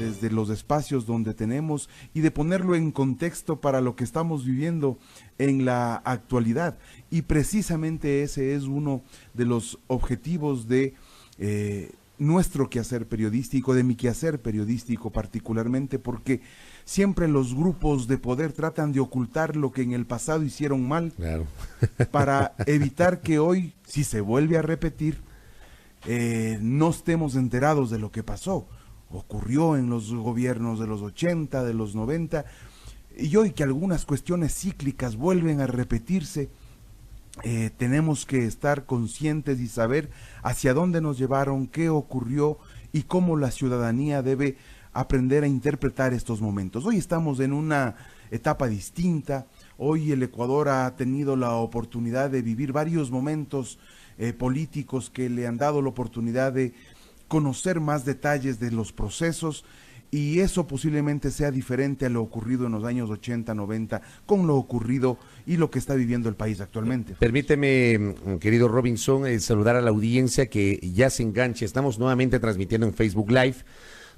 desde los espacios donde tenemos y de ponerlo en contexto para lo que estamos viviendo en la actualidad. Y precisamente ese es uno de los objetivos de nuestro quehacer periodístico, de mi quehacer periodístico particularmente, porque siempre los grupos de poder tratan de ocultar lo que en el pasado hicieron mal, claro, para evitar que hoy, si se vuelve a repetir, no estemos enterados de lo que pasó. Ocurrió en los gobiernos de los 80, de los 90, y hoy que algunas cuestiones cíclicas vuelven a repetirse, tenemos que estar conscientes y saber hacia dónde nos llevaron, qué ocurrió y cómo la ciudadanía debe aprender a interpretar estos momentos. Hoy estamos en una etapa distinta. Hoy el Ecuador ha tenido la oportunidad de vivir varios momentos políticos que le han dado la oportunidad de conocer más detalles de los procesos, y eso posiblemente sea diferente a lo ocurrido en los años 80, 90, con lo ocurrido y lo que está viviendo el país actualmente. Permíteme, querido Robinson, saludar a la audiencia que ya se engancha. Estamos nuevamente transmitiendo en Facebook Live.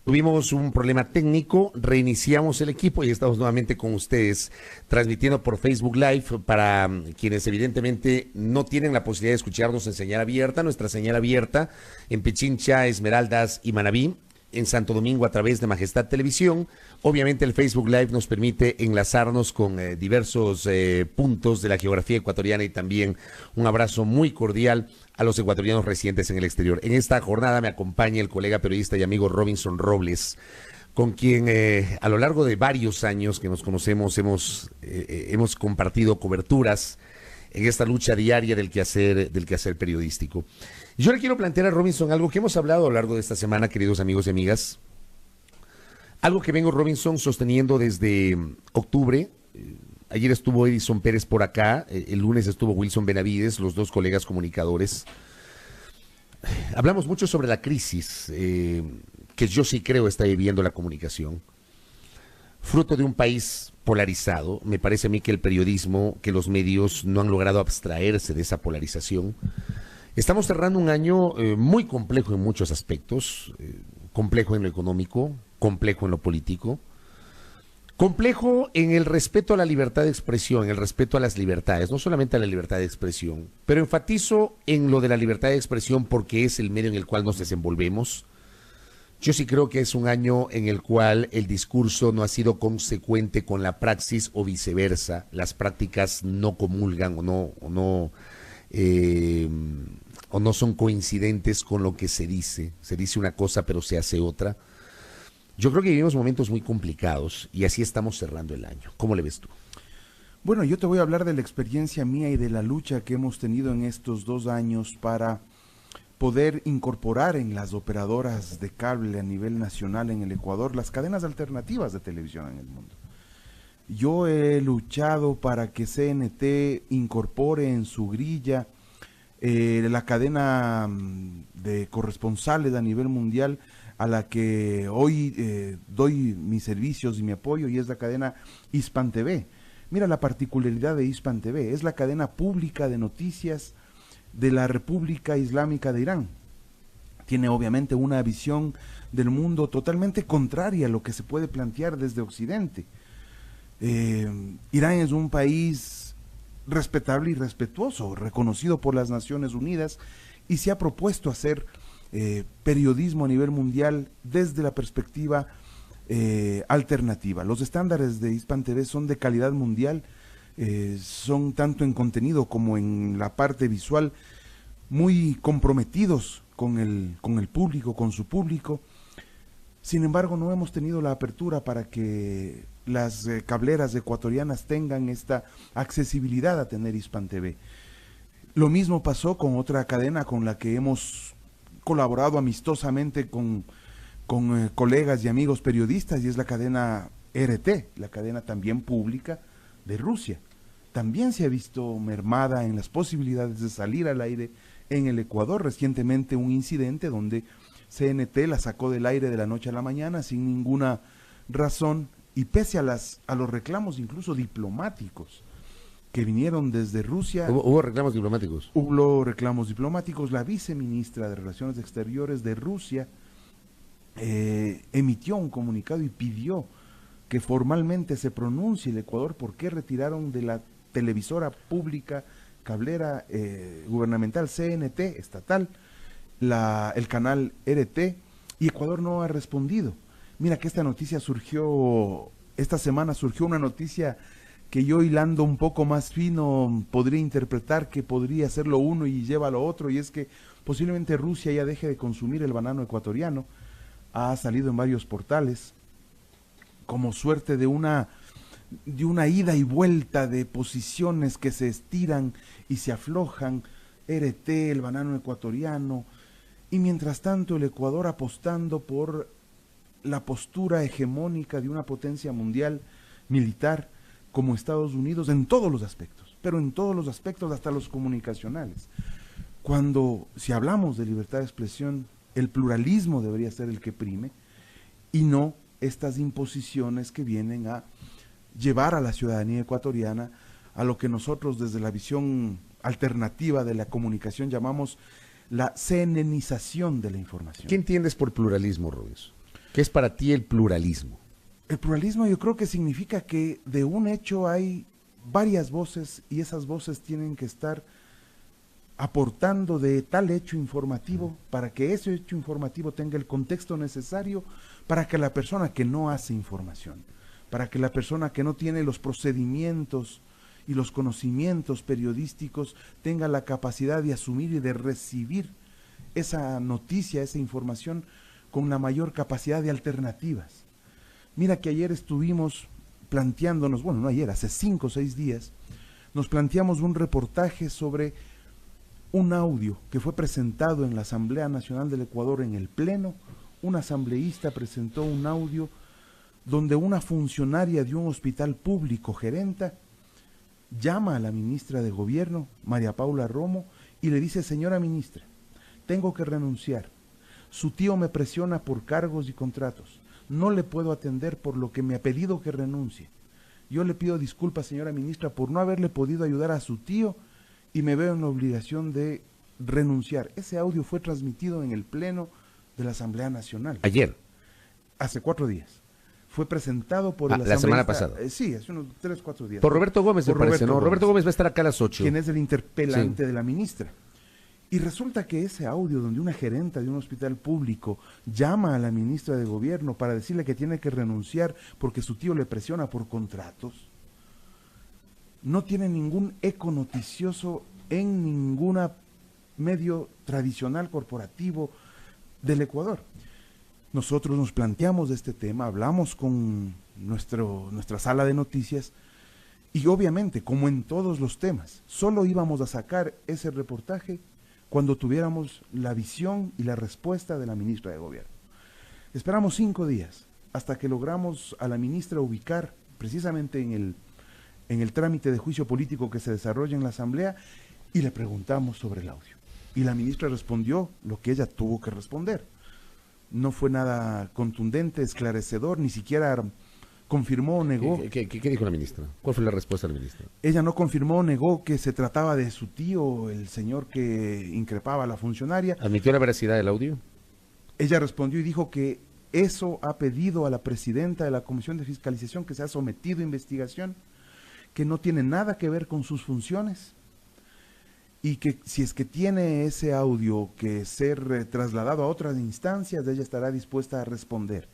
Tuvimos un problema técnico, reiniciamos el equipo y estamos nuevamente con ustedes transmitiendo por Facebook Live para quienes evidentemente no tienen la posibilidad de escucharnos en señal abierta, nuestra señal abierta en Pichincha, Esmeraldas y Manabí, en Santo Domingo a través de Majestad Televisión. Obviamente el Facebook Live nos permite enlazarnos con diversos puntos de la geografía ecuatoriana, y también un abrazo muy cordial a los ecuatorianos residentes en el exterior. En esta jornada me acompaña el colega periodista y amigo Robinson Robles, con quien a lo largo de varios años que nos conocemos hemos compartido coberturas en esta lucha diaria del quehacer periodístico. Yo le quiero plantear a Robinson algo que hemos hablado a lo largo de esta semana, queridos amigos y amigas. Algo que vengo, Robinson, sosteniendo desde octubre. Ayer estuvo Edison Pérez por acá, el lunes estuvo Wilson Benavides, los dos colegas comunicadores. Hablamos mucho sobre la crisis que yo sí creo está viviendo la comunicación. Fruto de un país polarizado, me parece a mí que el periodismo, que los medios no han logrado abstraerse de esa polarización. Estamos cerrando un año muy complejo en muchos aspectos, complejo en lo económico, complejo en lo político, complejo en el respeto a la libertad de expresión, en el respeto a las libertades, no solamente a la libertad de expresión, pero enfatizo en lo de la libertad de expresión porque es el medio en el cual nos desenvolvemos. Yo sí creo que es un año en el cual el discurso no ha sido consecuente con la praxis o viceversa, las prácticas no comulgan o no son coincidentes con lo que se dice una cosa pero se hace otra. Yo creo que vivimos momentos muy complicados y así estamos cerrando el año. ¿Cómo le ves tú? Bueno, yo te voy a hablar de la experiencia mía y de la lucha que hemos tenido en estos 2 años para poder incorporar en las operadoras de cable a nivel nacional en el Ecuador las cadenas alternativas de televisión en el mundo. Yo he luchado para que CNT incorpore en su grilla la cadena de corresponsales a nivel mundial a la que hoy doy mis servicios y mi apoyo, y es la cadena Hispan TV. Mira la particularidad de Hispan TV, es la cadena pública de noticias de la República Islámica de Irán. Tiene obviamente una visión del mundo totalmente contraria a lo que se puede plantear desde Occidente. Irán es un país respetable y respetuoso, reconocido por las Naciones Unidas, y se ha propuesto hacer periodismo a nivel mundial desde la perspectiva alternativa. Los estándares de Hispan TV son de calidad mundial, son tanto en contenido como en la parte visual muy comprometidos con el público, con su público. Sin embargo, no hemos tenido la apertura para que las cableras ecuatorianas tengan esta accesibilidad a tener Hispan TV. Lo mismo pasó con otra cadena con la que hemos colaborado amistosamente con colegas y amigos periodistas, y es la cadena RT, la cadena también pública de Rusia. También se ha visto mermada en las posibilidades de salir al aire en el Ecuador. Recientemente un incidente donde CNT la sacó del aire de la noche a la mañana sin ninguna razón, y pese a los reclamos incluso diplomáticos que vinieron desde Rusia. ¿Hubo reclamos diplomáticos? Hubo reclamos diplomáticos. La viceministra de Relaciones Exteriores de Rusia emitió un comunicado y pidió que formalmente se pronuncie el Ecuador por qué retiraron de la televisora pública cablera gubernamental CNT estatal el canal RT, y Ecuador no ha respondido. Mira que esta semana surgió una noticia que yo, hilando un poco más fino, podría interpretar que podría ser lo uno y lleva a lo otro, y es que posiblemente Rusia ya deje de consumir el banano ecuatoriano. Ha salido en varios portales como suerte de una ida y vuelta de posiciones que se estiran y se aflojan, RT, el banano ecuatoriano, y mientras tanto el Ecuador apostando por la postura hegemónica de una potencia mundial militar como Estados Unidos en todos los aspectos, pero en todos los aspectos, hasta los comunicacionales. Cuando, si hablamos de libertad de expresión, el pluralismo debería ser el que prime y no estas imposiciones que vienen a llevar a la ciudadanía ecuatoriana a lo que nosotros desde la visión alternativa de la comunicación llamamos la CNNización de la información. ¿Qué entiendes por pluralismo, Robinson? ¿Qué es para ti el pluralismo? El pluralismo yo creo que significa que de un hecho hay varias voces y esas voces tienen que estar aportando de tal hecho informativo para que ese hecho informativo tenga el contexto necesario para que la persona que no hace información, para que la persona que no tiene los procedimientos y los conocimientos periodísticos tenga la capacidad de asumir y de recibir esa noticia, esa información con la mayor capacidad de alternativas. Mira que ayer estuvimos planteándonos, bueno, no ayer, hace 5 o 6 días, nos planteamos un reportaje sobre un audio que fue presentado en la Asamblea Nacional del Ecuador en el Pleno. Un asambleísta presentó un audio donde una funcionaria de un hospital público, gerenta, llama a la ministra de Gobierno, María Paula Romo, y le dice: señora ministra, tengo que renunciar. Su tío me presiona por cargos y contratos. No le puedo atender por lo que me ha pedido que renuncie. Yo le pido disculpas, señora ministra, por no haberle podido ayudar a su tío y me veo en la obligación de renunciar. Ese audio fue transmitido en el Pleno de la Asamblea Nacional. Ayer. Hace 4 días. Fue presentado por el la semana pasada. Sí, hace unos 3 o 4 días. Por Roberto Gómez, me parece, ¿no? Roberto Gómez va a estar acá a las 8. Quien es el interpelante de la ministra. Y resulta que ese audio donde una gerenta de un hospital público llama a la ministra de Gobierno para decirle que tiene que renunciar porque su tío le presiona por contratos, no tiene ningún eco noticioso en ningún medio tradicional corporativo del Ecuador. Nosotros nos planteamos este tema, hablamos con nuestra sala de noticias y obviamente, como en todos los temas, solo íbamos a sacar ese reportaje cuando tuviéramos la visión y la respuesta de la ministra de Gobierno. Esperamos 5 días hasta que logramos a la ministra ubicar precisamente en el trámite de juicio político que se desarrolla en la Asamblea y le preguntamos sobre el audio. Y la ministra respondió lo que ella tuvo que responder. No fue nada contundente, esclarecedor, ni siquiera confirmó o negó. ¿Qué dijo la ministra? ¿Cuál fue la respuesta de la ministra? Ella no confirmó o negó que se trataba de su tío, el señor que increpaba a la funcionaria. ¿Admitió la veracidad del audio? Ella respondió y dijo que eso ha pedido a la presidenta de la Comisión de Fiscalización, que se ha sometido a investigación, que no tiene nada que ver con sus funciones y que si es que tiene ese audio que ser trasladado a otras instancias, ella estará dispuesta a responder.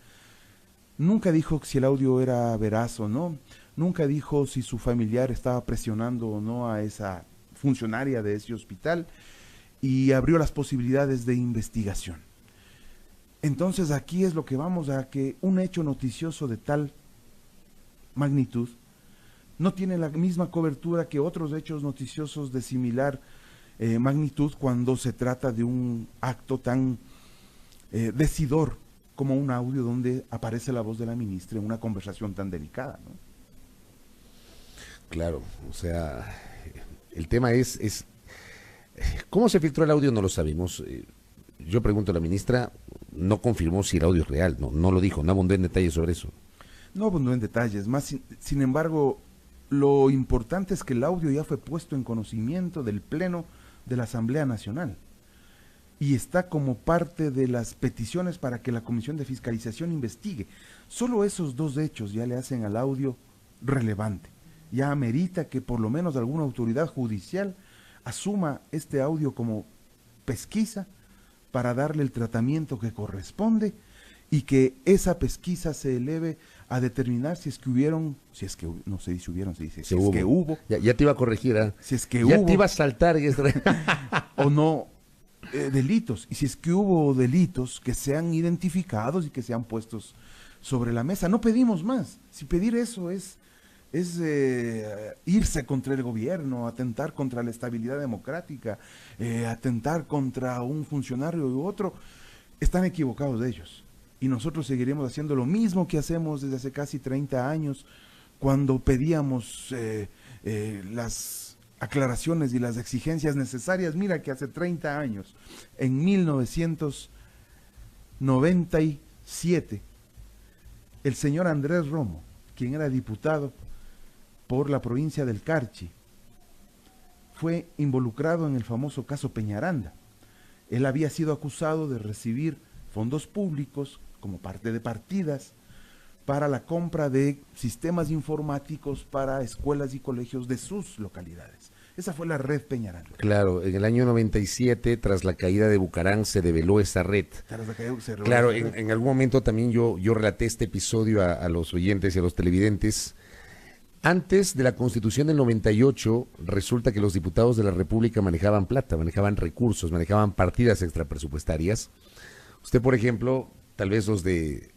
Nunca dijo si el audio era veraz o no, nunca dijo si su familiar estaba presionando o no a esa funcionaria de ese hospital y abrió las posibilidades de investigación. Entonces aquí es lo que vamos a que un hecho noticioso de tal magnitud no tiene la misma cobertura que otros hechos noticiosos de similar magnitud cuando se trata de un acto tan decidor como un audio donde aparece la voz de la ministra en una conversación tan delicada, ¿no? Claro, o sea, el tema es ¿cómo se filtró el audio? No lo sabemos. Yo pregunto a la ministra, no confirmó si el audio es real, no lo dijo, no abundó en detalles sobre eso. No abundó en detalles, más sin embargo, lo importante es que el audio ya fue puesto en conocimiento del Pleno de la Asamblea Nacional. y está como parte de las peticiones para que la Comisión de Fiscalización investigue. Solo esos dos hechos ya le hacen al audio relevante. Ya amerita que por lo menos alguna autoridad judicial asuma este audio como pesquisa para darle el tratamiento que corresponde y que esa pesquisa se eleve a determinar si es que hubieron, no se dice hubieron, se dice, si es que hubo. Ya te iba a corregir, ¿eh? Si es que ya hubo. te iba a saltar. O no, delitos. Y si es que hubo delitos que sean identificados y que sean puestos sobre la mesa. No pedimos más. Si pedir eso es irse contra el gobierno, atentar contra la estabilidad democrática, atentar contra un funcionario u otro, están equivocados de ellos. Y nosotros seguiremos haciendo lo mismo que hacemos desde hace casi 30 años, cuando pedíamos las aclaraciones y las exigencias necesarias. Mira que hace 30 años, en 1997, el señor Andrés Romo, quien era diputado por la provincia del Carchi, fue involucrado en el famoso caso Peñaranda. Él había sido acusado de recibir fondos públicos como parte de partidas para la compra de sistemas informáticos para escuelas y colegios de sus localidades. Esa fue la red Peñaranda. Claro, en el año 97, tras la caída de Bucarán, se develó esa red. Claro, en algún momento también yo relaté este episodio a los oyentes y a los televidentes. Antes de la Constitución del 98, resulta que los diputados de la República manejaban plata, manejaban recursos, manejaban partidas extrapresupuestarias. Usted, por ejemplo, tal vez los de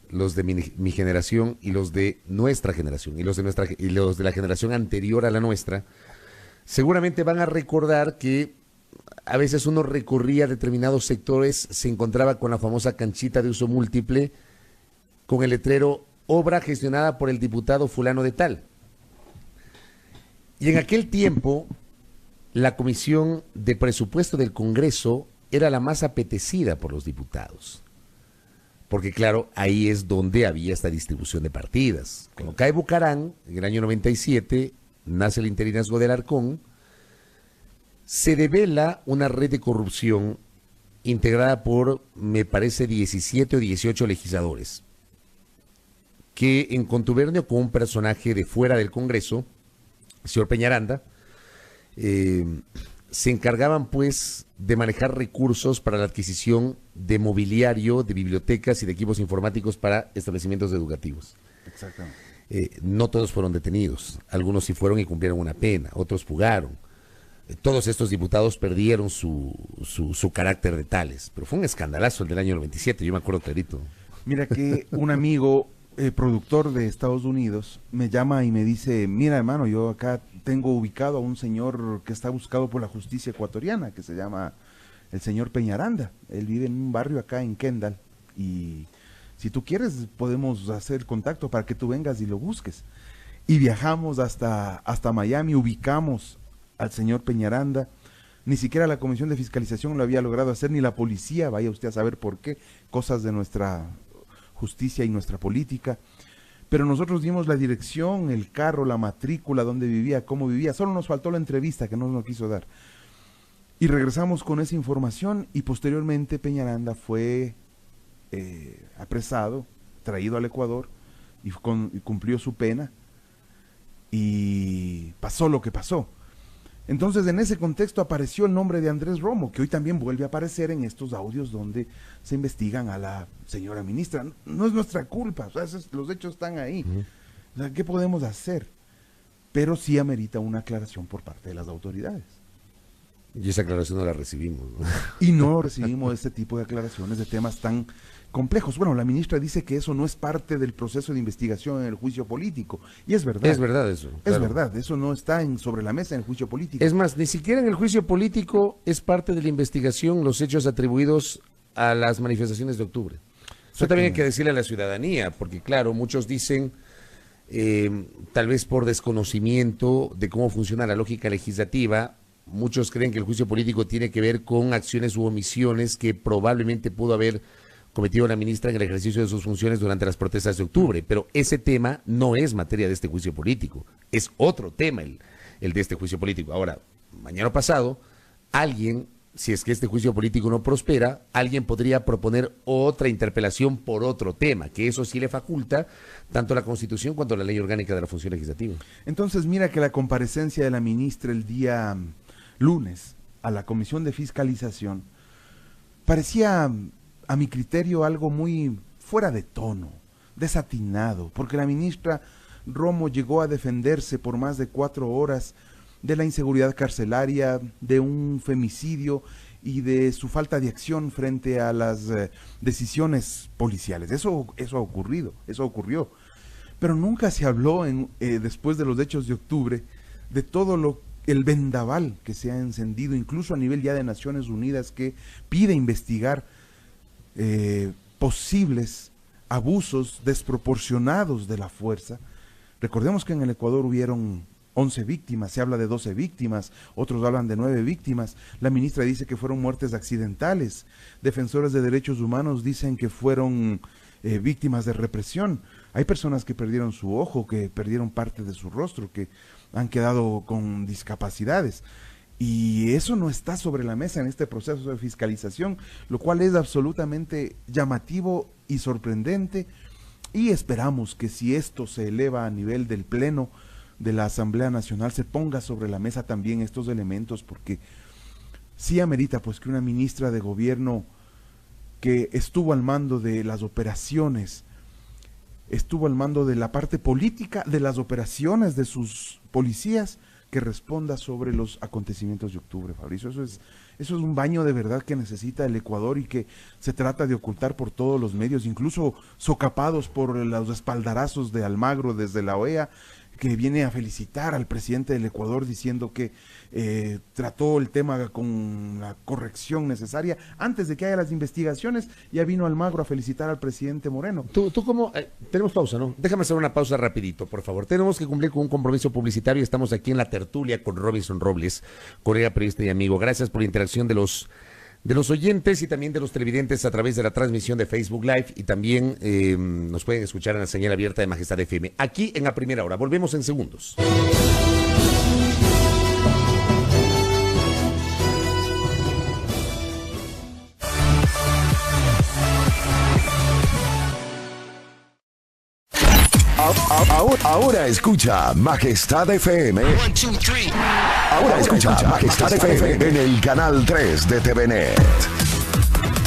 mi generación y los de nuestra generación y los de la generación anterior a la nuestra, seguramente van a recordar que a veces uno recorría determinados sectores, se encontraba con la famosa canchita de uso múltiple, con el letrero obra gestionada por el diputado fulano de tal. Y en aquel tiempo, la Comisión de Presupuesto del Congreso era la más apetecida por los diputados. Porque claro, ahí es donde había esta distribución de partidas. Cuando cae Bucarán, en el año 97, nace el interinazgo del Arcón, se devela una red de corrupción integrada por, me parece, 17 o 18 legisladores, que en contubernio con un personaje de fuera del Congreso, el señor Peñaranda, se encargaban pues de manejar recursos para la adquisición de mobiliario, de bibliotecas y de equipos informáticos para establecimientos educativos. Exactamente. No todos fueron detenidos, algunos sí fueron y cumplieron una pena, otros fugaron. Todos estos diputados perdieron su carácter de tales, pero fue un escandalazo el del año 97, yo me acuerdo clarito. Mira que un amigo productor de Estados Unidos me llama y me dice, mira hermano, yo acá tengo ubicado a un señor que está buscado por la justicia ecuatoriana, que se llama el señor Peñaranda. Él vive en un barrio acá en Kendall y si tú quieres podemos hacer contacto para que tú vengas y lo busques. Y viajamos hasta Miami, ubicamos al señor Peñaranda. Ni siquiera la Comisión de Fiscalización lo había logrado hacer, ni la policía, vaya usted a saber por qué, cosas de nuestra justicia y nuestra política, pero nosotros dimos la dirección, el carro, la matrícula, dónde vivía, cómo vivía, solo nos faltó la entrevista que no nos quiso dar. Y regresamos con esa información y posteriormente Peñaranda fue apresado, traído al Ecuador y cumplió su pena y pasó lo que pasó. Entonces, en ese contexto apareció el nombre de Andrés Romo, que hoy también vuelve a aparecer en estos audios donde se investigan a la señora ministra. No es nuestra culpa, o sea, los hechos están ahí. O sea, ¿qué podemos hacer? Pero sí amerita una aclaración por parte de las autoridades. Y esa aclaración no la recibimos, ¿no? Y no recibimos este tipo de aclaraciones de temas tan complejos. Bueno, la ministra dice que eso no es parte del proceso de investigación en el juicio político. Y es verdad. Es verdad eso. Es verdad, eso no está sobre la mesa en el juicio político. Es más, ni siquiera en el juicio político es parte de la investigación los hechos atribuidos a las manifestaciones de octubre. Eso también hay que decirle a la ciudadanía, porque claro, muchos dicen, tal vez por desconocimiento de cómo funciona la lógica legislativa, muchos creen que el juicio político tiene que ver con acciones u omisiones que probablemente pudo haber cometido la ministra en el ejercicio de sus funciones durante las protestas de octubre, pero ese tema no es materia de este juicio político, es otro tema el de este juicio político. Ahora, mañana pasado, alguien si es que este juicio político no prospera, alguien podría proponer otra interpelación por otro tema, que eso sí le faculta tanto la Constitución cuanto la Ley Orgánica de la Función Legislativa. Entonces, mira que la comparecencia de la ministra el día lunes a la Comisión de Fiscalización parecía, a mi criterio, algo muy fuera de tono, desatinado, porque la ministra Romo llegó a defenderse por más de 4 horas de la inseguridad carcelaria, de un femicidio y de su falta de acción frente a las decisiones policiales. Eso ha ocurrido, eso ocurrió. Pero nunca se habló después de los hechos de octubre de todo el vendaval que se ha encendido, incluso a nivel ya de Naciones Unidas, que pide investigar posibles abusos desproporcionados de la fuerza. Recordemos que en el Ecuador hubieron 11 víctimas, se habla de 12 víctimas, otros hablan de 9 víctimas, la ministra dice que fueron muertes accidentales, defensores de derechos humanos dicen que fueron víctimas de represión, hay personas que perdieron su ojo, que perdieron parte de su rostro, que han quedado con discapacidades, y eso no está sobre la mesa en este proceso de fiscalización, lo cual es absolutamente llamativo y sorprendente, y esperamos que si esto se eleva a nivel del Pleno de la Asamblea Nacional se ponga sobre la mesa también estos elementos, porque sí amerita pues que una ministra de gobierno que estuvo al mando de las operaciones, estuvo al mando de la parte política de las operaciones de sus policías, que responda sobre los acontecimientos de octubre, Fabricio. Eso es un baño de verdad que necesita el Ecuador y que se trata de ocultar por todos los medios, incluso socapados por los espaldarazos de Almagro desde la OEA, que viene a felicitar al presidente del Ecuador diciendo que trató el tema con la corrección necesaria. Antes de que haya las investigaciones, ya vino Almagro a felicitar al presidente Moreno. Tú cómo, tenemos pausa, ¿no? Déjame hacer una pausa rapidito, por favor. Tenemos que cumplir con un compromiso publicitario. Estamos aquí en la tertulia con Robinson Robles, colega, periodista y amigo. Gracias por la interacción de los oyentes y también de los televidentes a través de la transmisión de Facebook Live, y también nos pueden escuchar en la señal abierta de Majestad FM, aquí en A Primera Hora. Volvemos en segundos. Ahora escucha Majestad FM. Ahora escucha Majestad FM en el canal 3 de TVNet.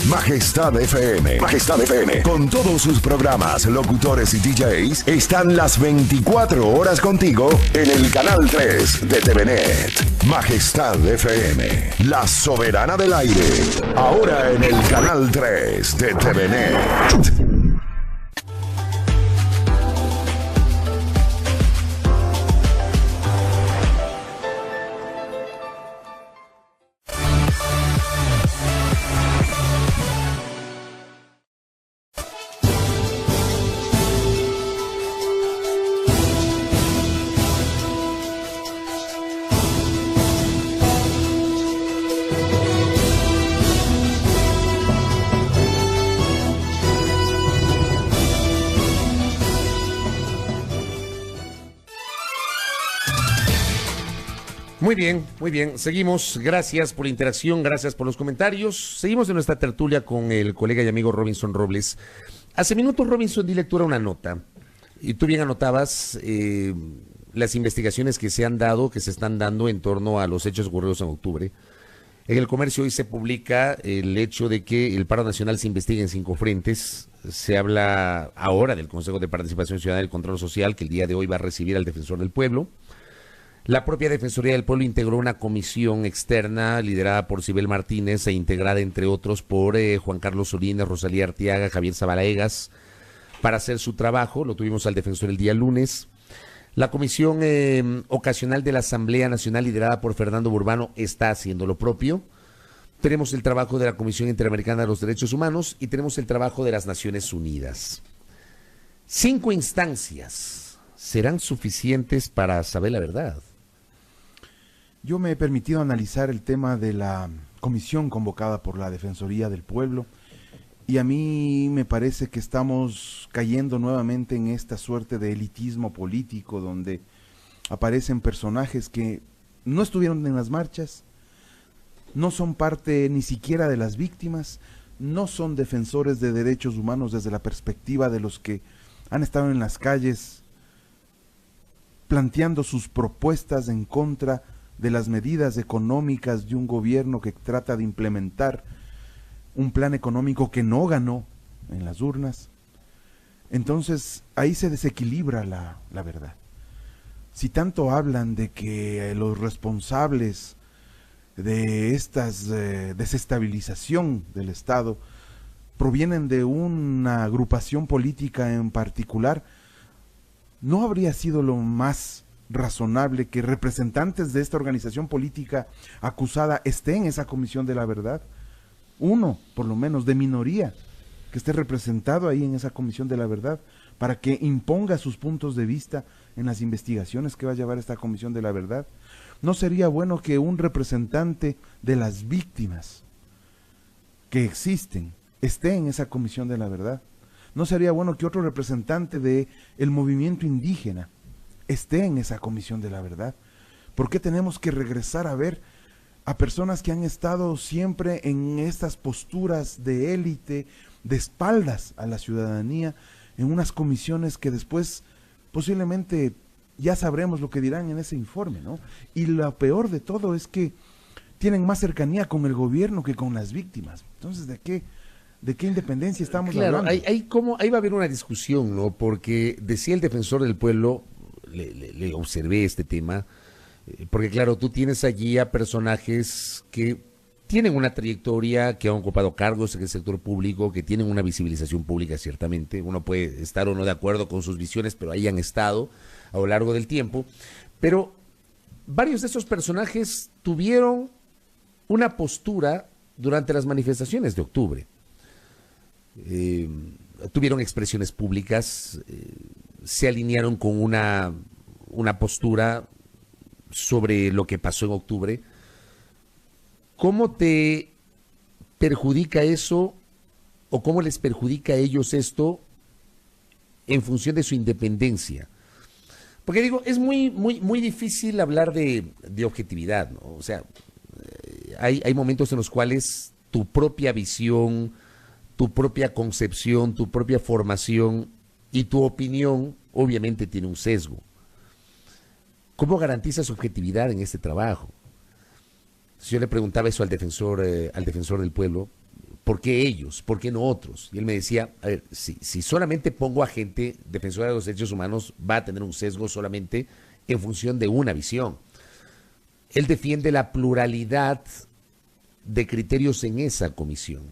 Majestad FM. Majestad FM. Con todos sus programas, locutores y DJs, están las 24 horas contigo en el canal 3 de TVNet. Majestad FM. La soberana del aire. Ahora en el canal 3 de TVNet. Muy bien, seguimos, gracias por la interacción, gracias por los comentarios, seguimos en nuestra tertulia con el colega y amigo Robinson Robles. Hace minutos, Robinson, di lectura a una nota, y tú bien anotabas las investigaciones que se han dado, que se están dando en torno a los hechos ocurridos en octubre. En El Comercio hoy se publica el hecho de que el paro nacional se investiga en 5 frentes. Se habla ahora del Consejo de Participación Ciudadana y Control Social, que el día de hoy va a recibir al Defensor del Pueblo. La propia Defensoría del Pueblo integró una comisión externa liderada por Sibel Martínez e integrada, entre otros, por Juan Carlos Solines, Rosalía Arteaga, Javier Zabalaegas, para hacer su trabajo. Lo tuvimos al defensor el día lunes. La comisión ocasional de la Asamblea Nacional, liderada por Fernando Burbano, está haciendo lo propio. Tenemos el trabajo de la Comisión Interamericana de los Derechos Humanos y tenemos el trabajo de las Naciones Unidas. 5 instancias serán suficientes para saber la verdad. Yo me he permitido analizar el tema de la comisión convocada por la Defensoría del Pueblo y a mí me parece que estamos cayendo nuevamente en esta suerte de elitismo político donde aparecen personajes que no estuvieron en las marchas, no son parte ni siquiera de las víctimas, no son defensores de derechos humanos desde la perspectiva de los que han estado en las calles planteando sus propuestas en contra de las medidas económicas de un gobierno que trata de implementar un plan económico que no ganó en las urnas. Entonces ahí se desequilibra la verdad. Si tanto hablan de que los responsables de esta desestabilización del Estado provienen de una agrupación política en particular, ¿no habría sido lo más razonable que representantes de esta organización política acusada estén en esa comisión de la verdad? Uno, por lo menos, de minoría, que esté representado ahí en esa comisión de la verdad, para que imponga sus puntos de vista en las investigaciones que va a llevar esta comisión de la verdad. ¿No sería bueno que un representante de las víctimas que existen esté en esa comisión de la verdad? ¿No sería bueno que otro representante de el movimiento indígena esté en esa comisión de la verdad? ¿Por qué tenemos que regresar a ver a personas que han estado siempre en estas posturas de élite, de espaldas a la ciudadanía, en unas comisiones que después posiblemente ya sabremos lo que dirán en ese informe, ¿no? Y lo peor de todo es que tienen más cercanía con el gobierno que con las víctimas. Entonces, ¿de qué independencia estamos hablando? Claro, ahí va a haber una discusión, ¿no? Porque decía el defensor del pueblo, le observé este tema, porque claro, tú tienes allí a personajes que tienen una trayectoria, que han ocupado cargos en el sector público, que tienen una visibilización pública ciertamente. Uno puede estar o no de acuerdo con sus visiones, pero ahí han estado a lo largo del tiempo. Pero varios de esos personajes tuvieron una postura durante las manifestaciones de octubre. Tuvieron expresiones públicas, se alinearon con una postura sobre lo que pasó en octubre. ¿Cómo te perjudica eso o cómo les perjudica a ellos esto en función de su independencia? Porque digo, es muy difícil hablar de objetividad, ¿no? O sea, hay momentos en los cuales tu propia visión, tu propia concepción, tu propia formación y tu opinión obviamente tiene un sesgo. ¿Cómo garantizas objetividad en este trabajo? Si yo le preguntaba eso al defensor del pueblo, ¿por qué ellos? ¿Por qué no otros? Y él me decía, a ver, si solamente pongo a gente defensora de los derechos humanos, va a tener un sesgo solamente en función de una visión. Él defiende la pluralidad de criterios en esa comisión.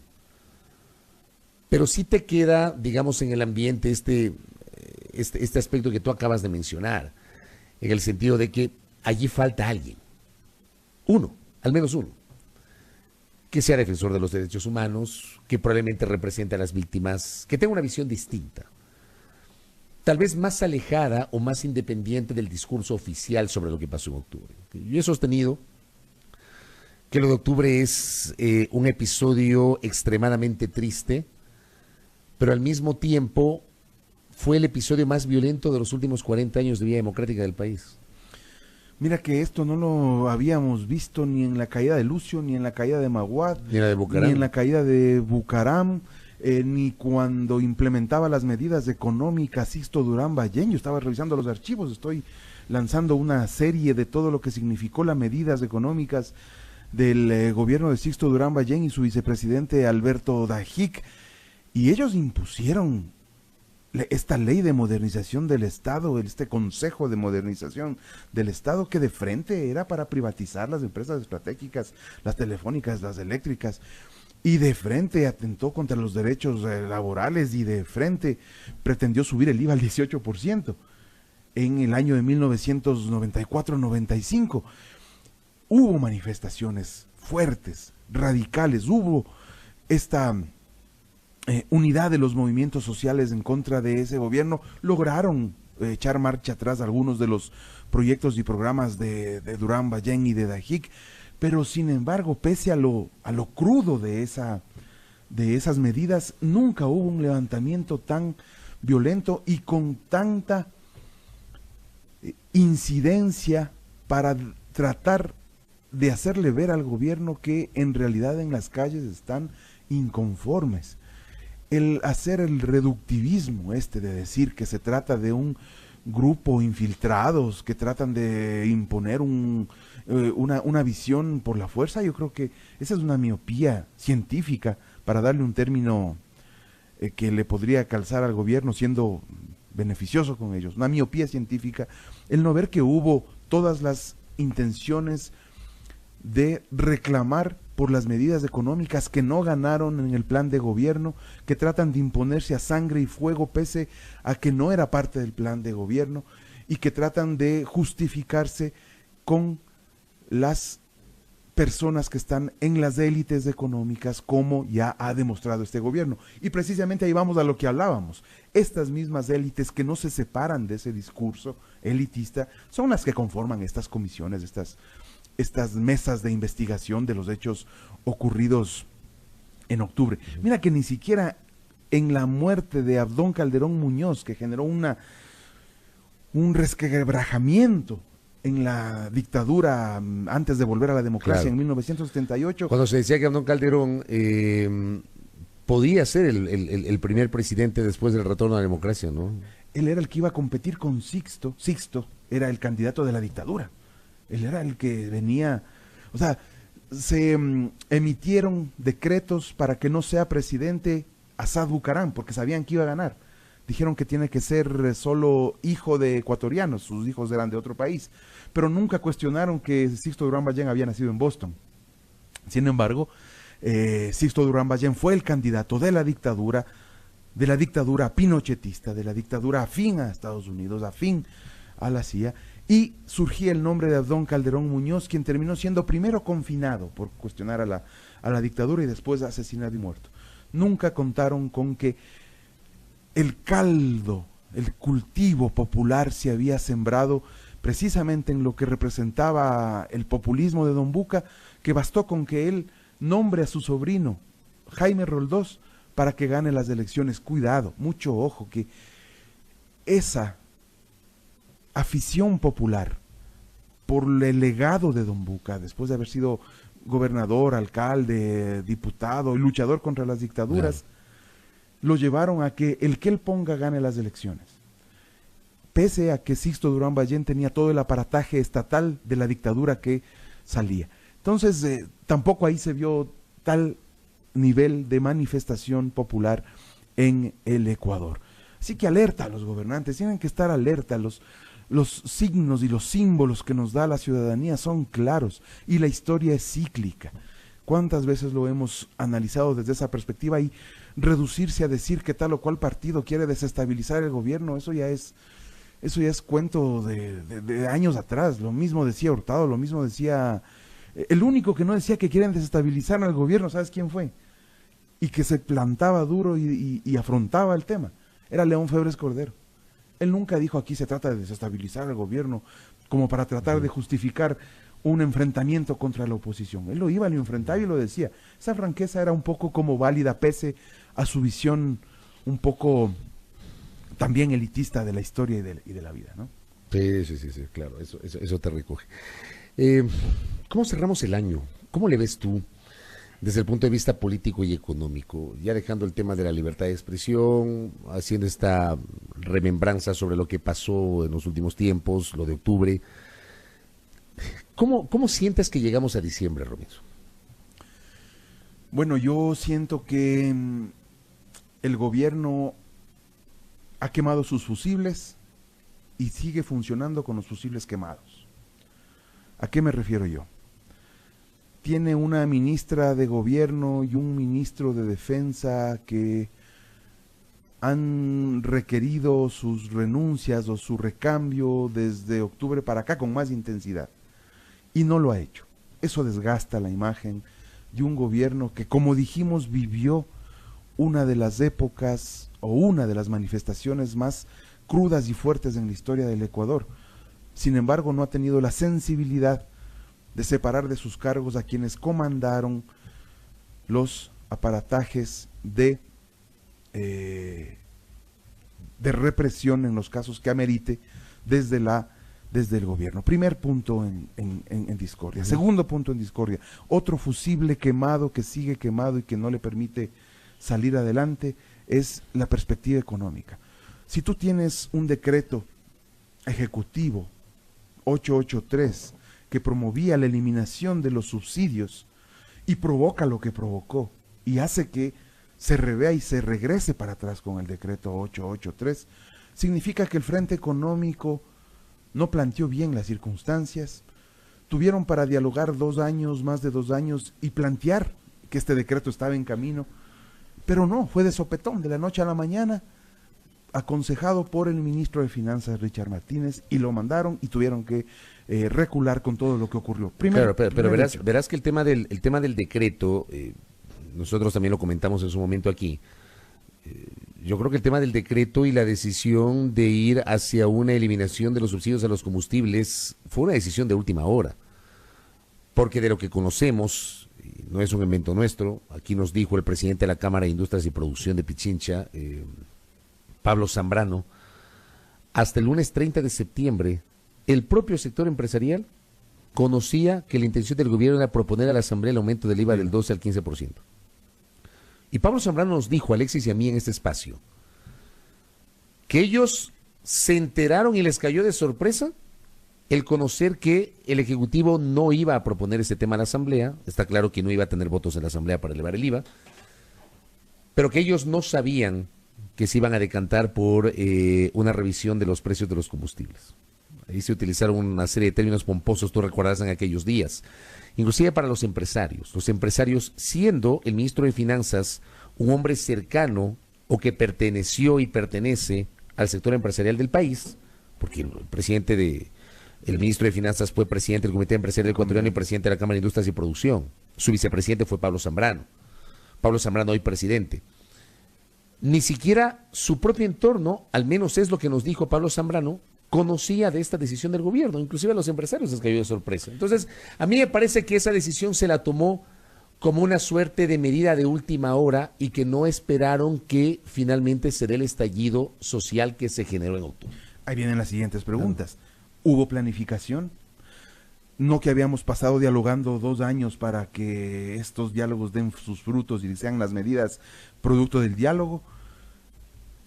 Pero sí te queda, digamos, en el ambiente este aspecto que tú acabas de mencionar, en el sentido de que allí falta alguien, uno, al menos uno, que sea defensor de los derechos humanos, que probablemente represente a las víctimas, que tenga una visión distinta, tal vez más alejada o más independiente del discurso oficial sobre lo que pasó en octubre. Yo he sostenido que lo de octubre es un episodio extremadamente triste, pero al mismo tiempo fue el episodio más violento de los últimos 40 años de vida democrática del país. Mira que esto no lo habíamos visto ni en la caída de Lucio, ni en la caída de Maguad, ni en la caída de Bucaram, ni cuando implementaba las medidas económicas Sixto Durán Ballén. Yo estaba revisando los archivos, estoy lanzando una serie de todo lo que significó las medidas económicas del gobierno de Sixto Durán Ballén y su vicepresidente Alberto Dajic, y ellos impusieron esta ley de modernización del Estado, este Consejo de Modernización del Estado, que de frente era para privatizar las empresas estratégicas, las telefónicas, las eléctricas, y de frente atentó contra los derechos laborales, y de frente pretendió subir el IVA al 18% en el año de 1994-95. Hubo manifestaciones fuertes, radicales, hubo esta unidad de los movimientos sociales en contra de ese gobierno. Lograron echar marcha atrás algunos de los proyectos y programas de Durán Ballén y de Dajic, pero sin embargo, pese a lo crudo de esas medidas, nunca hubo un levantamiento tan violento y con tanta incidencia para tratar de hacerle ver al gobierno que en realidad en las calles están inconformes. El hacer el reductivismo de decir que se trata de un grupo infiltrados que tratan de imponer una visión por la fuerza, yo creo que esa es una miopía científica, para darle un término que le podría calzar al gobierno siendo beneficioso con ellos, una miopía científica, el no ver que hubo todas las intenciones de reclamar por las medidas económicas que no ganaron en el plan de gobierno, que tratan de imponerse a sangre y fuego pese a que no era parte del plan de gobierno, y que tratan de justificarse con las personas que están en las élites económicas, como ya ha demostrado este gobierno. Y precisamente ahí vamos a lo que hablábamos. Estas mismas élites que no se separan de ese discurso elitista son las que conforman estas comisiones, estas mesas de investigación de los hechos ocurridos en octubre. Mira que ni siquiera en la muerte de Abdón Calderón Muñoz, que generó un resquebrajamiento en la dictadura antes de volver a la democracia, claro, en 1978. Cuando se decía que Abdón Calderón podía ser el primer presidente después del retorno a la democracia, ¿no? Él era el que iba a competir con Sixto. Sixto era el candidato de la dictadura. Él era el que venía, o sea, se emitieron decretos para que no sea presidente Asad Bucaram, porque sabían que iba a ganar. Dijeron que tiene que ser solo hijo de ecuatorianos, sus hijos eran de otro país, pero nunca cuestionaron que Sixto Durán Ballén había nacido en Boston. Sin embargo, Sixto Durán Ballén fue el candidato de la dictadura pinochetista, de la dictadura afín a Estados Unidos, afín a la CIA, y surgía el nombre de Abdón Calderón Muñoz, quien terminó siendo primero confinado por cuestionar a la dictadura y después asesinado y muerto. Nunca contaron con que el caldo, el cultivo popular se había sembrado precisamente en lo que representaba el populismo de Don Buca, que bastó con que él nombre a su sobrino, Jaime Roldós, para que gane las elecciones. Cuidado, mucho ojo, que esa afición popular por el legado de Don Buca, después de haber sido gobernador, alcalde, diputado y luchador contra las dictaduras, claro, lo llevaron a que él ponga gane las elecciones. Pese a que Sixto Durán Ballén tenía todo el aparataje estatal de la dictadura que salía. Entonces, tampoco ahí se vio tal nivel de manifestación popular en el Ecuador. Así que alerta a los gobernantes, tienen que estar alerta. Los signos y los símbolos que nos da la ciudadanía son claros y la historia es cíclica. ¿Cuántas veces lo hemos analizado desde esa perspectiva? Y reducirse a decir que tal o cual partido quiere desestabilizar el gobierno, eso ya es cuento de años atrás. Lo mismo decía Hurtado, lo mismo decía... El único que no decía que quieren desestabilizar al gobierno, ¿sabes quién fue? Y que se plantaba duro y afrontaba el tema. Era León Febres Cordero. Él nunca dijo aquí se trata de desestabilizar al gobierno como para tratar de justificar un enfrentamiento contra la oposición. Él lo iba, lo enfrentaba y lo decía. Esa franqueza era un poco como válida pese a su visión un poco también elitista de la historia y de la vida, ¿no? Sí, claro, eso te recoge. ¿Cómo cerramos el año? ¿Cómo le ves tú desde el punto de vista político y económico? Ya dejando el tema de la libertad de expresión, haciendo esta remembranza sobre lo que pasó en los últimos tiempos, lo de octubre. ¿Cómo sientes que llegamos a diciembre, Robinson? Bueno, yo siento que el gobierno ha quemado sus fusibles y sigue funcionando con los fusibles quemados. ¿A qué me refiero yo? Tiene una ministra de gobierno y un ministro de defensa que han requerido sus renuncias o su recambio desde octubre para acá con más intensidad. Y no lo ha hecho. Eso desgasta la imagen de un gobierno que, como dijimos, vivió una de las épocas o una de las manifestaciones más crudas y fuertes en la historia del Ecuador. Sin embargo, no ha tenido la sensibilidad de separar de sus cargos a quienes comandaron los aparatajes de represión en los casos que amerite desde la desde el gobierno. Primer punto en discordia. Segundo punto en discordia, otro fusible quemado que sigue quemado y que no le permite salir adelante es la perspectiva económica. Si tú tienes un decreto ejecutivo 883 que promovía la eliminación de los subsidios y provoca lo que provocó y hace que se revea y se regrese para atrás con el decreto 883, significa que el Frente Económico no planteó bien las circunstancias, tuvieron para dialogar 2 años, más de 2 años, y plantear que este decreto estaba en camino, pero no, fue de sopetón, de la noche a la mañana, aconsejado por el ministro de Finanzas, Richard Martínez, y lo mandaron y tuvieron que recular con todo lo que ocurrió. Claro, pero verás que el tema del decreto, nosotros también lo comentamos en su momento aquí, yo creo que el tema del decreto y la decisión de ir hacia una eliminación de los subsidios a los combustibles fue una decisión de última hora, porque de lo que conocemos, no es un invento nuestro, aquí nos dijo el presidente de la Cámara de Industrias y Producción de Pichincha, Pablo Zambrano, hasta el lunes 30 de septiembre, el propio sector empresarial conocía que la intención del gobierno era proponer a la Asamblea el aumento del IVA del 12 al 15%. Y Pablo Zambrano nos dijo, a Alexis y a mí en este espacio, que ellos se enteraron y les cayó de sorpresa el conocer que el Ejecutivo no iba a proponer este tema a la Asamblea. Está claro que no iba a tener votos en la Asamblea para elevar el IVA, pero que ellos no sabían que se iban a decantar por una revisión de los precios de los combustibles. Ahí se utilizaron una serie de términos pomposos, tú recuerdas, en aquellos días. Inclusive para los empresarios siendo el ministro de Finanzas un hombre cercano o que perteneció y pertenece al sector empresarial del país, porque el ministro de Finanzas fue presidente del Comité Empresarial Ecuatoriano y presidente de la Cámara de Industrias y Producción. Su vicepresidente fue Pablo Zambrano hoy presidente. Ni siquiera su propio entorno, al menos es lo que nos dijo Pablo Zambrano, conocía de esta decisión del gobierno, inclusive a los empresarios les cayó de sorpresa. Entonces, a mí me parece que esa decisión se la tomó como una suerte de medida de última hora y que no esperaron que finalmente se dé el estallido social que se generó en octubre. Ahí vienen las siguientes preguntas. ¿Hubo planificación? No que habíamos pasado dialogando 2 años para que estos diálogos den sus frutos y sean las medidas producto del diálogo.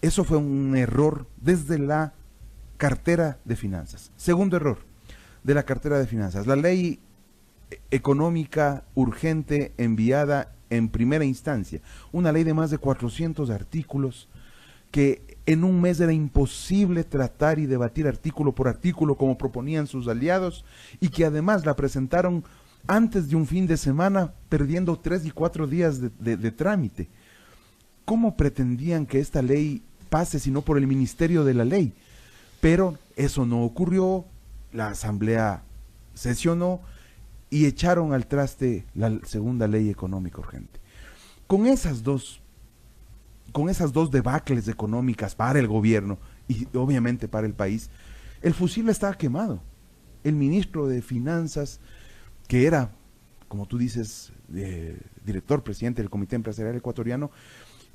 Eso fue un error desde la cartera de finanzas. Segundo error de la cartera de finanzas, la ley económica urgente enviada en primera instancia, una ley de más de 400 artículos que en un mes era imposible tratar y debatir artículo por artículo como proponían sus aliados, y que además la presentaron antes de un fin de semana, perdiendo 3 y 4 días de trámite. ¿Cómo pretendían que esta ley pase si no por el Ministerio de la Ley? Pero eso no ocurrió, la Asamblea sesionó y echaron al traste la segunda ley económica urgente. Con esas dos debacles económicas para el gobierno y obviamente para el país, el fusible estaba quemado. El ministro de Finanzas, que era, como tú dices, director, presidente del Comité Empresarial Ecuatoriano,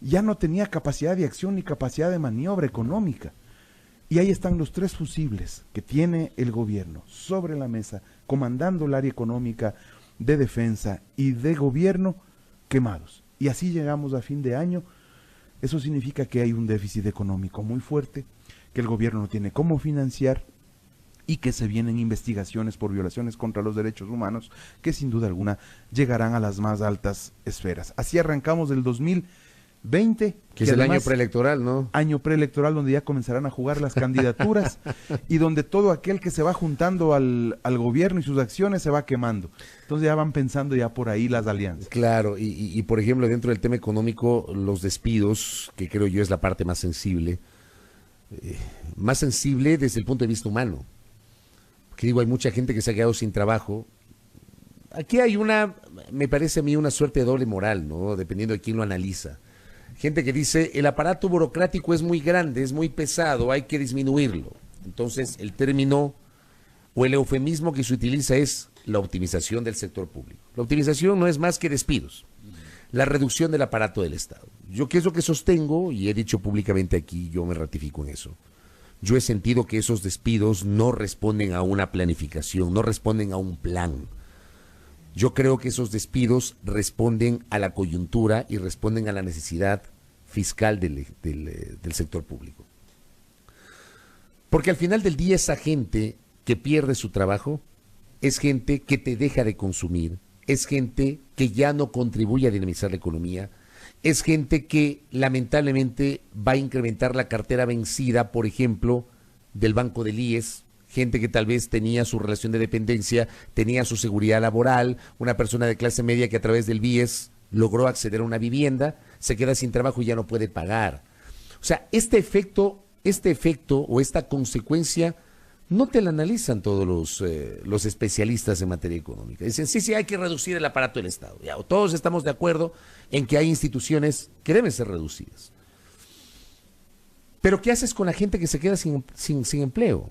ya no tenía capacidad de acción ni capacidad de maniobra económica. Y ahí están los 3 fusibles que tiene el gobierno sobre la mesa, comandando el área económica, de defensa y de gobierno, quemados. Y así llegamos a fin de año. Eso significa que hay un déficit económico muy fuerte, que el gobierno no tiene cómo financiar y que se vienen investigaciones por violaciones contra los derechos humanos que sin duda alguna llegarán a las más altas esferas. Así arrancamos del 2020, que es el año preelectoral, ¿no? Año preelectoral donde ya comenzarán a jugar las candidaturas y donde todo aquel que se va juntando al gobierno y sus acciones se va quemando. Entonces ya van pensando ya por ahí las alianzas. Claro, y por ejemplo, dentro del tema económico, los despidos, que creo yo es la parte más sensible desde el punto de vista humano. Porque digo, hay mucha gente que se ha quedado sin trabajo. Aquí hay me parece a mí, una suerte de doble moral, ¿no? Dependiendo de quién lo analiza. Gente que dice, el aparato burocrático es muy grande, es muy pesado, hay que disminuirlo. Entonces, el término o el eufemismo que se utiliza es la optimización del sector público. La optimización no es más que despidos, la reducción del aparato del Estado. Yo, ¿qué es lo que sostengo? Y he dicho públicamente aquí, yo me ratifico en eso. yo he sentido que esos despidos no responden a una planificación, no responden a un plan. Yo creo que esos despidos responden a la coyuntura y responden a la necesidad fiscal del sector público. Porque al final del día esa gente que pierde su trabajo es gente que te deja de consumir, es gente que ya no contribuye a dinamizar la economía, es gente que lamentablemente va a incrementar la cartera vencida, por ejemplo, del Banco del IES, gente que tal vez tenía su relación de dependencia, tenía su seguridad laboral, una persona de clase media que a través del BIES logró acceder a una vivienda, se queda sin trabajo y ya no puede pagar. O sea, este efecto o esta consecuencia no te la analizan todos los especialistas en materia económica. Dicen, sí, hay que reducir el aparato del Estado. Ya, todos estamos de acuerdo en que hay instituciones que deben ser reducidas. Pero ¿qué haces con la gente que se queda sin empleo?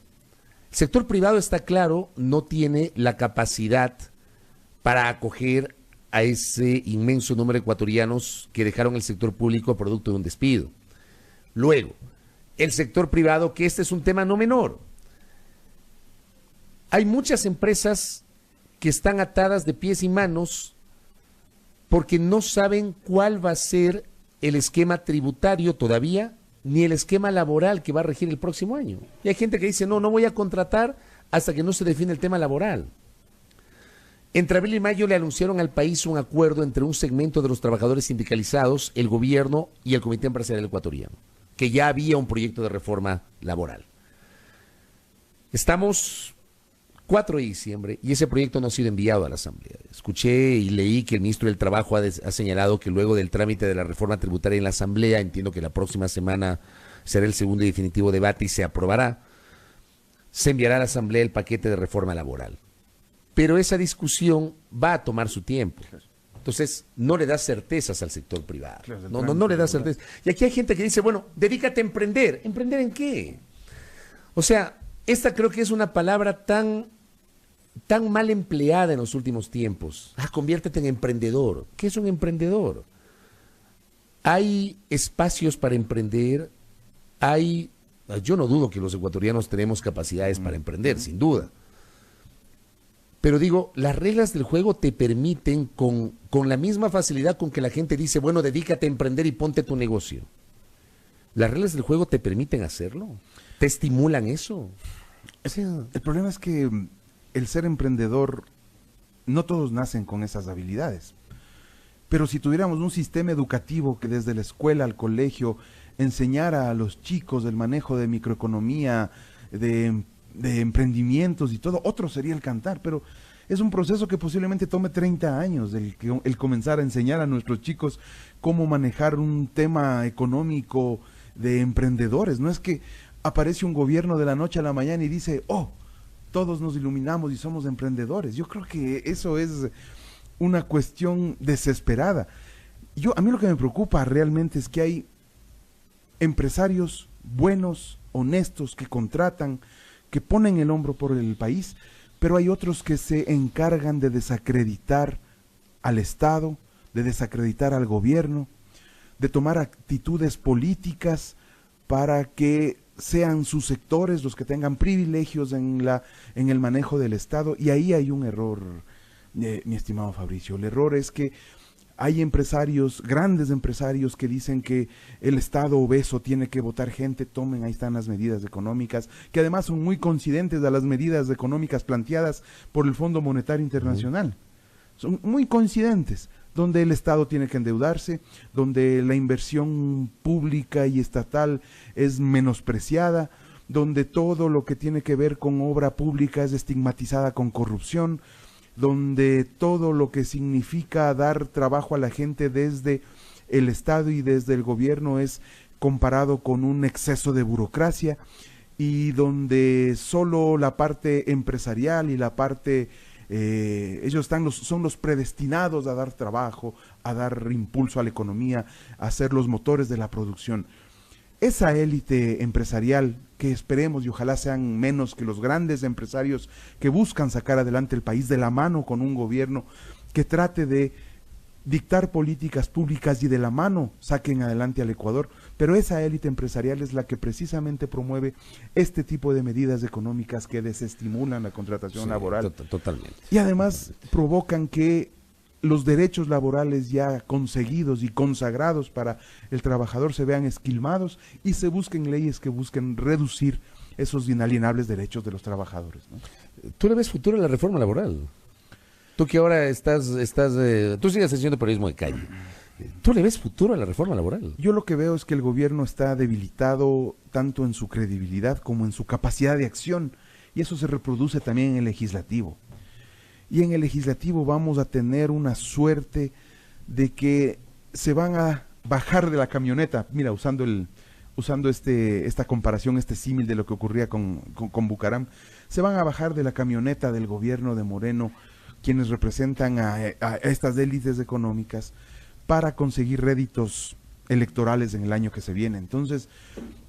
El sector privado, está claro, no tiene la capacidad para acoger a ese inmenso número de ecuatorianos que dejaron el sector público producto de un despido. Luego, el sector privado, que este es un tema no menor. Hay muchas empresas que están atadas de pies y manos porque no saben cuál va a ser el esquema tributario todavía, ni el esquema laboral que va a regir el próximo año. Y hay gente que dice, no voy a contratar hasta que no se define el tema laboral. Entre abril y mayo le anunciaron al país un acuerdo entre un segmento de los trabajadores sindicalizados, el gobierno y el Comité Empresarial Ecuatoriano, que ya había un proyecto de reforma laboral. Estamos 4 de diciembre y ese proyecto no ha sido enviado a la Asamblea. Escuché y leí que el ministro del Trabajo ha señalado que luego del trámite de la reforma tributaria en la Asamblea, entiendo que la próxima semana será el segundo y definitivo debate y se aprobará, se enviará a la Asamblea el paquete de reforma laboral. Pero esa discusión va a tomar su tiempo. Entonces, no le da certezas al sector privado. No le da certezas. Y aquí hay gente que dice, bueno, dedícate a emprender. ¿Emprender en qué? O sea, esta creo que es una palabra tan mal empleada en los últimos tiempos. Conviértete en emprendedor. ¿Qué es un emprendedor? Hay espacios para emprender, yo no dudo que los ecuatorianos tenemos capacidades para emprender, sin duda. Pero digo, las reglas del juego te permiten con la misma facilidad con que la gente dice, bueno, dedícate a emprender y ponte tu negocio. Las reglas del juego te permiten hacerlo, te estimulan eso. El problema es que el ser emprendedor, no todos nacen con esas habilidades. Pero si tuviéramos un sistema educativo que desde la escuela al colegio enseñara a los chicos el manejo de microeconomía, de emprendimientos y todo, otro sería el cantar, pero es un proceso que posiblemente tome 30 años el comenzar a enseñar a nuestros chicos cómo manejar un tema económico de emprendedores. No es que aparece un gobierno de la noche a la mañana y dice, todos nos iluminamos y somos emprendedores. Yo creo que eso es una cuestión desesperada. A mí lo que me preocupa realmente es que hay empresarios buenos, honestos, que contratan, que ponen el hombro por el país, pero hay otros que se encargan de desacreditar al Estado, de desacreditar al gobierno, de tomar actitudes políticas para que sean sus sectores los que tengan privilegios en el manejo del Estado. Y ahí hay un error, mi estimado Fabricio. El error es que hay empresarios, grandes empresarios, que dicen que el Estado obeso tiene que votar gente. Tomen, ahí están las medidas económicas, que además son muy coincidentes a las medidas económicas planteadas por el Fondo Monetario Internacional. Son muy coincidentes, donde el Estado tiene que endeudarse, donde la inversión pública y estatal es menospreciada, donde todo lo que tiene que ver con obra pública es estigmatizada con corrupción, donde todo lo que significa dar trabajo a la gente desde el Estado y desde el gobierno es comparado con un exceso de burocracia, y donde solo la parte empresarial y la parte ellos son los predestinados a dar trabajo, a dar impulso a la economía, a ser los motores de la producción. Esa élite empresarial, que esperemos y ojalá sean menos que los grandes empresarios que buscan sacar adelante el país de la mano con un gobierno que trate de dictar políticas públicas y de la mano saquen adelante al Ecuador, pero esa élite empresarial es la que precisamente promueve este tipo de medidas económicas que desestimulan la contratación laboral. Totalmente. Y además provocan que los derechos laborales ya conseguidos y consagrados para el trabajador se vean esquilmados y se busquen leyes que busquen reducir esos inalienables derechos de los trabajadores, ¿no? ¿Tú le ves futuro a la reforma laboral? Tú que ahora tú sigues haciendo periodismo de calle. ¿Tú le ves futuro a la reforma laboral? Yo lo que veo es que el gobierno está debilitado tanto en su credibilidad como en su capacidad de acción, y eso se reproduce también en el legislativo. Y en el legislativo vamos a tener una suerte de que se van a bajar de la camioneta, mira, usando esta comparación, este símil de lo que ocurría con Bucaram, se van a bajar de la camioneta del gobierno de Moreno quienes representan a estas élites económicas para conseguir réditos electorales en el año que se viene. Entonces,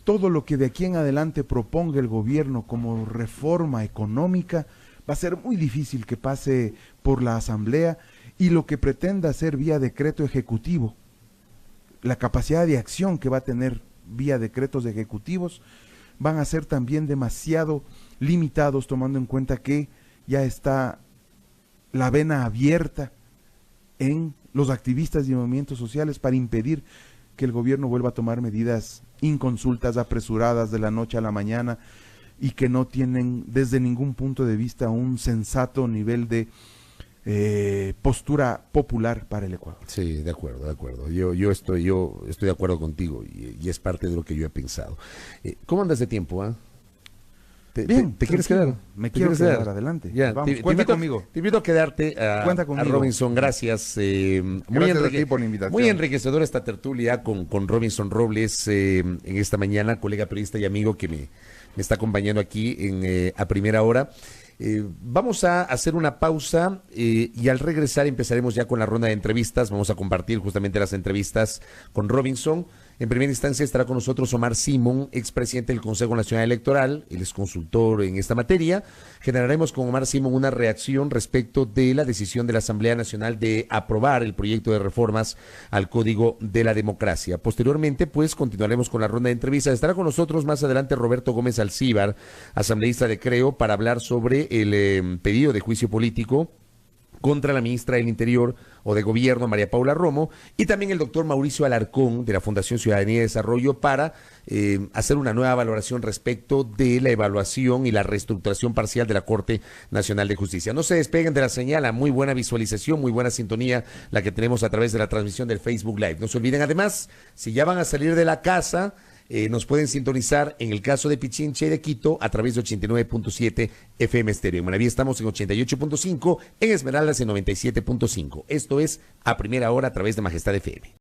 todo lo que de aquí en adelante proponga el gobierno como reforma económica va a ser muy difícil que pase por la Asamblea, y lo que pretenda hacer vía decreto ejecutivo, la capacidad de acción que va a tener vía decretos ejecutivos, van a ser también demasiado limitados, tomando en cuenta que ya está la vena abierta en los activistas y movimientos sociales para impedir que el gobierno vuelva a tomar medidas inconsultas, apresuradas de la noche a la mañana, y que no tienen desde ningún punto de vista un sensato nivel de postura popular para el Ecuador. Sí, de acuerdo. Yo estoy de acuerdo contigo, y es parte de lo que yo he pensado. ¿Cómo andas de tiempo? Bien, ¿Te quieres quedar? Me quiero quedar, adelante. Ya, vamos, cuenta conmigo. Te invito a quedarte Cuenta a conmigo. Robinson, gracias. Gracias a ti por la invitación. Muy enriquecedora esta tertulia con Robinson Robles en esta mañana, colega periodista y amigo que me está acompañando aquí a primera hora. Vamos a hacer una pausa y al regresar empezaremos ya con la ronda de entrevistas. Vamos a compartir justamente las entrevistas con Robinson. En primera instancia estará con nosotros Omar Simón, expresidente del Consejo Nacional Electoral. Él es consultor en esta materia. Generaremos con Omar Simón una reacción respecto de la decisión de la Asamblea Nacional de aprobar el proyecto de reformas al Código de la Democracia. Posteriormente, pues, continuaremos con la ronda de entrevistas. Estará con nosotros más adelante Roberto Gómez Alcíbar, asambleísta de Creo, para hablar sobre el pedido de juicio político contra la ministra del Interior o de Gobierno, María Paula Romo, y también el doctor Mauricio Alarcón, de la Fundación Ciudadanía y Desarrollo, para hacer una nueva valoración respecto de la evaluación y la reestructuración parcial de la Corte Nacional de Justicia. No se despeguen de la señal, a muy buena visualización, muy buena sintonía la que tenemos a través de la transmisión del Facebook Live. No se olviden, además, si ya van a salir de la casa, nos pueden sintonizar en el caso de Pichincha y de Quito a través de 89.7 FM Estéreo. En Manaví estamos en 88.5, en Esmeraldas en 97.5. Esto es A Primera Hora a través de Majestad FM.